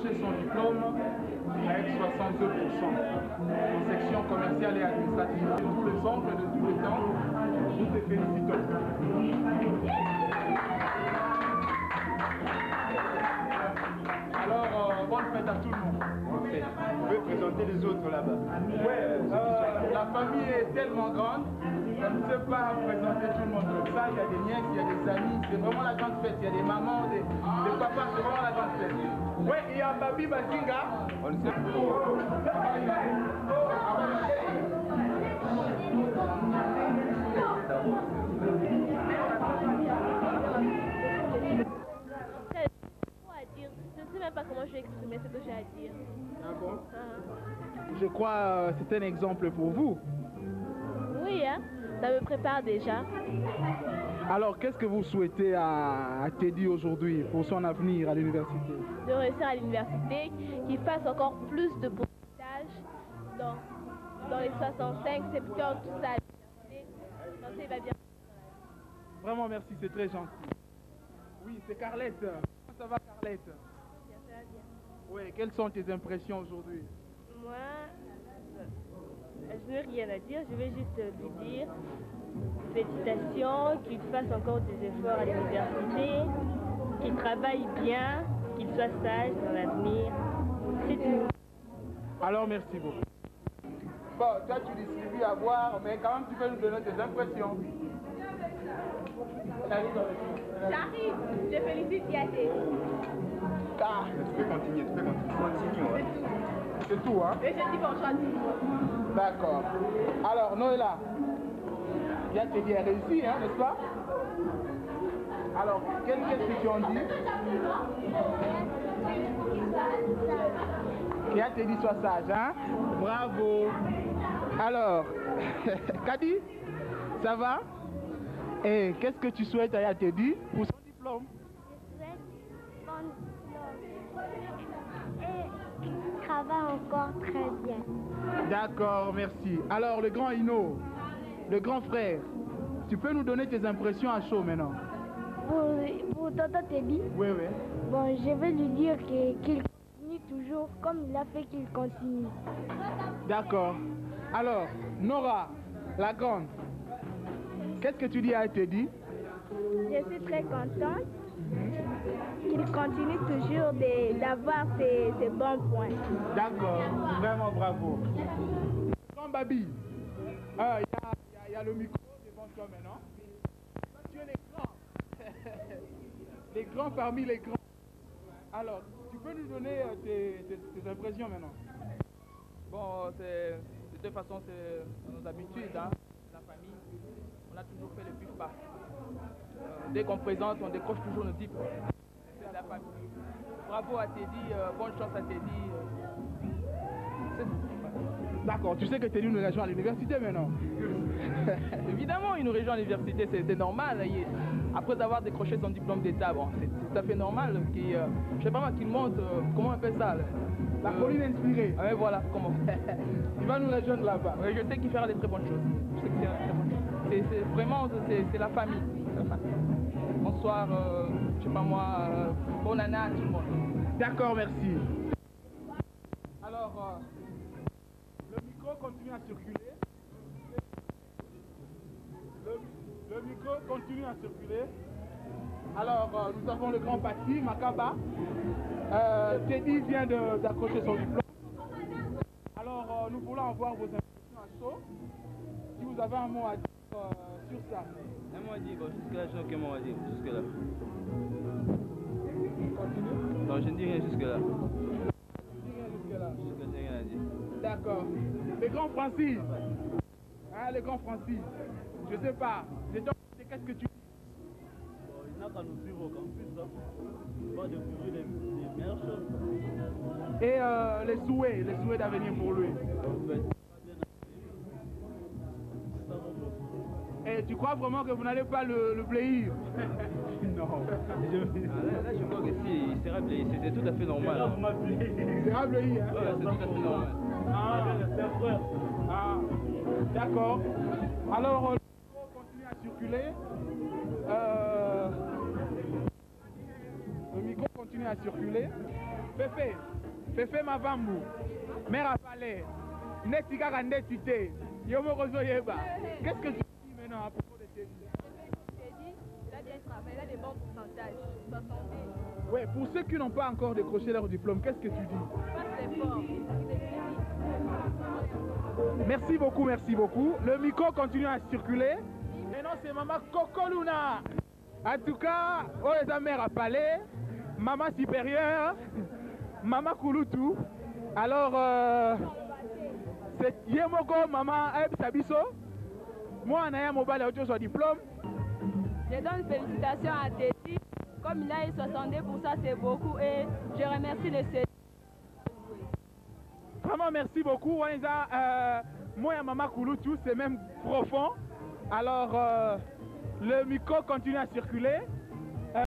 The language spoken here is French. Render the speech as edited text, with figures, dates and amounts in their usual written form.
Son diplôme avec 62% en section commerciale et administrative de tous les centres et de tous les temps. Nous te félicitons. Alors, bonne fête à tout le monde. Vous pouvez présenter les autres là-bas. Ouais, la famille est tellement grande qu'on ne sait pas présenter tout le monde comme ça. Il y a des nièces, il y a des amis, c'est vraiment la grande fête. Il y a des mamans, des papas, c'est vraiment la grande fête. Ouais, il y a Babi Bazinga. On ne sait pas. Je ne sais même pas comment je vais exprimer ce que j'ai à dire. Ah bon? Je crois que c'est un exemple pour vous. Oui, hein? Ça me prépare déjà. Alors, qu'est-ce que vous souhaitez à Teddy aujourd'hui pour son avenir à l'université? De réussir à l'université, qu'il fasse encore plus de pourcentage dans les 65, 70, tout ça à l'université. Comme ça, il va bien. Vraiment, merci, c'est très gentil. Oui, c'est Carlette. Comment ça va, Carlette? Bien, ça va bien. Oui, quelles sont tes impressions aujourd'hui? Moi, je n'ai rien à dire, je vais juste lui dire félicitations, qu'il fasse encore des efforts à l'université, qu'il travaille bien, qu'il soit sage dans l'avenir. C'est tout. Alors, merci beaucoup. Bon, toi tu distribues à boire, mais quand même tu peux nous donner tes impressions. J'arrive, je félicite Yaté. Ah. Tu peux continuer, Continue. C'est tout, hein? Et je dis bonjour. D'accord. Alors, Noëlla, Yaté bien réussi, hein, n'est-ce pas? Alors, qu'est-ce que tu en dis? Yaté dit sois sage, hein? Bravo. Alors, Kadi, ça va? Et qu'est-ce que tu souhaites à Teddy pour son diplôme? Je souhaite son diplôme et qu'il travaille encore très bien. D'accord, merci. Alors, le grand Ino, le grand frère, tu peux nous donner tes impressions à chaud maintenant? Pour Tonton Teddy, Oui, oui. bon, je vais lui dire qu'il continue toujours comme il a fait qu'il continue. D'accord. Alors, Nora, la grande, qu'est-ce que tu dis à Teddy? Je suis très contente qu'il continue toujours d'avoir ses bons points. D'accord, vraiment bravo. Grand Babi, il y a le micro devant toi maintenant. Toi, tu es les grands. Les grands parmi les grands. Alors, tu peux nous donner tes impressions maintenant? Bon, de toute façon, c'est nos habitudes, hein, la famille. On a toujours fait le pif pas. Dès qu'on présente, on décroche toujours nos diplômes. C'est la famille. Bravo à Teddy, bonne chance à Teddy. D'accord, tu sais que Teddy nous rejoint à l'université maintenant. Évidemment, il nous rejoint à l'université, c'est normal. Après avoir décroché son diplôme d'État, bon, c'est tout à fait normal. Je sais pas moi, qu'il monte, comment on appelle ça? La colline inspirée. Ah, ouais, voilà, comment. Il va nous rejoindre là-bas. Oui, je sais qu'il fera des très bonnes choses. Je sais que c'est très bonne chose. C'est vraiment, c'est la famille. Bonsoir, je sais pas moi, bonne année à tout le monde. D'accord, merci. Alors, le micro continue à circuler. Le micro continue à circuler. Alors, nous avons le grand Pati, Makaba. Teddy vient d'accrocher son diplôme. Alors, nous voulons avoir vos impressions à chaud. Si vous avez un mot à dire sur ça. Un mot à dire, bon, jusque-là, je n'ai aucun mot à dire, jusque-là. Continue. Non, je ne dis rien jusque-là. Je dis rien jusque-là. Jusque-là, je n'ai rien à dire. D'accord. Le grand Francis. Hein, le grand Francis. Je sais pas. Qu'est-ce que tu dis? Il n'a qu'à nous suivre au campus, là. On va découvrir les meilleures choses. Et les souhaits d'avenir pour lui. Et tu crois vraiment que vous n'allez pas le plaisir? Non. Là, je crois que si, il sera blessé, c'est tout à fait normal. Là, vous m'appelez. Il sera blessé, hein? Ouais, c'est tout à fait normal. C'est un frère. Ah, d'accord. Alors, le micro continue à circuler. Le micro continue à circuler. Fefe Mavambu, mère à palais, Netika Randetite, Yomorozo Yeba. Qu'est-ce que tu dis maintenant à propos de Teddy? Teddy, il a bien travaillé, il a des bons pourcentages, 70. Oui, pour ceux qui n'ont pas encore décroché leur diplôme, qu'est-ce que tu dis? Passe l'effort, il est fini. Merci beaucoup, merci beaucoup. Le micro continue à circuler. Maintenant, c'est Maman Kokoluna. En tout cas, oh, les mères à palais, Maman supérieure, Maman Kouloutou. Alors, c'est Yemoko, Maman Sabiso. Moi, on a un mobile audio sur diplôme. Je donne félicitations à Teddy. Comme il a eu 62%, c'est beaucoup. Et je remercie le CED. Vraiment, merci beaucoup. Moi et Maman Kouloutou, c'est même profond. Alors, le micro continue à circuler.